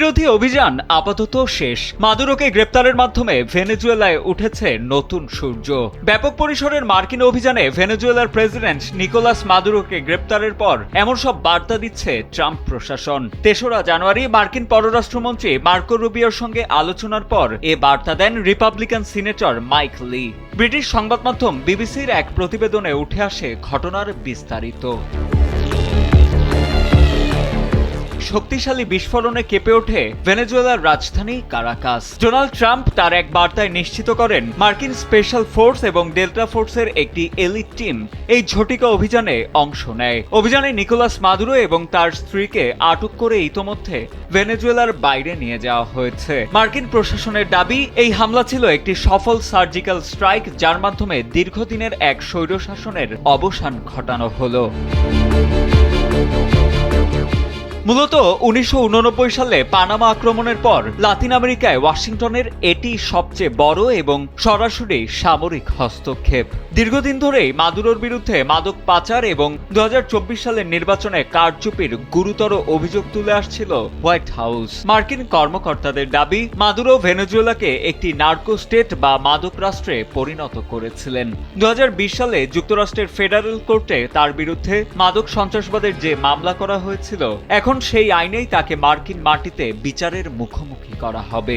বিরোধী অভিযান আপাতত শেষ। মাদুরোকে গ্রেপ্তারের মাধ্যমে ভেনেজুয়েলায় উঠেছে নতুন সূর্য। ব্যাপক পরিসরের মার্কিন অভিযানে ভেনেজুয়েলার প্রেসিডেন্ট নিকোলাস মাদুরোকে গ্রেপ্তারের পর এমন সব বার্তা দিচ্ছে ট্রাম্প প্রশাসন। ৩রা জানুয়ারি মার্কিন পররাষ্ট্রমন্ত্রী মার্কো রুবিওর সঙ্গে আলোচনার পর এ বার্তা দেন রিপাবলিকান সিনেটর মাইক লি। ব্রিটিশ সংবাদ মাধ্যম বিবিসির এক প্রতিবেদনে উঠে আসে ঘটনার বিস্তারিত। শক্তিশালী বিস্ফোরণে কেঁপে ওঠে ভেনেজুয়েলার রাজধানী কারাকাস। ডোনাল্ড ট্রাম্প তার এক বার্তায় নিশ্চিত করেন, মার্কিন স্পেশাল ফোর্স এবং ডেল্টা ফোর্সের একটি এলিট টিম এই ঝটিকা অভিযানে অংশ নেয়। অভিযানে নিকোলাস মাদুরো এবং তার স্ত্রীকে আটক করে ইতোমধ্যে ভেনেজুয়েলার বাইরে নিয়ে যাওয়া হয়েছে। মার্কিন প্রশাসনের দাবি, এই হামলা ছিল একটি সফল সার্জিক্যাল স্ট্রাইক, যার মাধ্যমে দীর্ঘদিনের এক স্বৈরশাসনের অবসান ঘটানো হলো। মূলত ১৯৮৯ সালে পানামা আক্রমণের পর লাতিন আমেরিকায় ওয়াশিংটনের এটি সবচেয়ে বড় এবং সরাসরি সামরিক হস্তক্ষেপ। দীর্ঘদিন ধরেই মাদুরোর বিরুদ্ধে মাদক পাচার এবং ২০২৪ সালের নির্বাচনে কারচুপির গুরুতর অভিযোগ তুলে আসছিল হোয়াইট হাউস। মার্কিন কর্মকর্তাদের দাবি, মাদুরো ভেনেজুয়েলাকে একটি নার্কো স্টেট বা মাদক রাষ্ট্রে পরিণত করেছিলেন। ২০২০ সালে যুক্তরাষ্ট্রের ফেডারেল কোর্টে তার বিরুদ্ধে মাদক সন্ত্রাসবাদের যে মামলা করা হয়েছিল, এখন সেই আইনেই তাকে মার্কিন মাটিতে বিচারের মুখোমুখি করা হবে।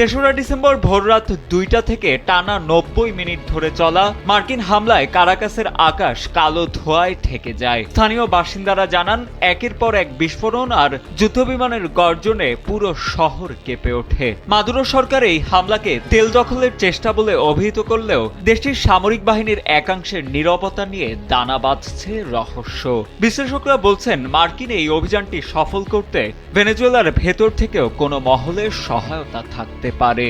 ৩রা ডিসেম্বর ভোররাত ২টা থেকে টানা ৯০ মিনিট ধরে চলা মার্কিন হামলায় কারাকাসের আকাশ কালো ধোঁয়ায় ঢেকে যায়। স্থানীয় বাসিন্দারা জানান, একের পর এক বিস্ফোরণ আর যুদ্ধবিমানের গর্জনে পুরো শহর কেঁপে ওঠে। মাদুরো সরকার এই হামলাকে তেল দখলের চেষ্টা বলে অভিহিত করলেও দেশটির সামরিক বাহিনীর একাংশের নীরবতা নিয়ে দানা বাঁধছে রহস্য। বিশ্লেষকরা বলছেন, মার্কিন এই অভিযানটি সফল করতে ভেনেজুয়েলার ভেতর থেকেও কোনো মহলের সহায়তা থাকতে পারে।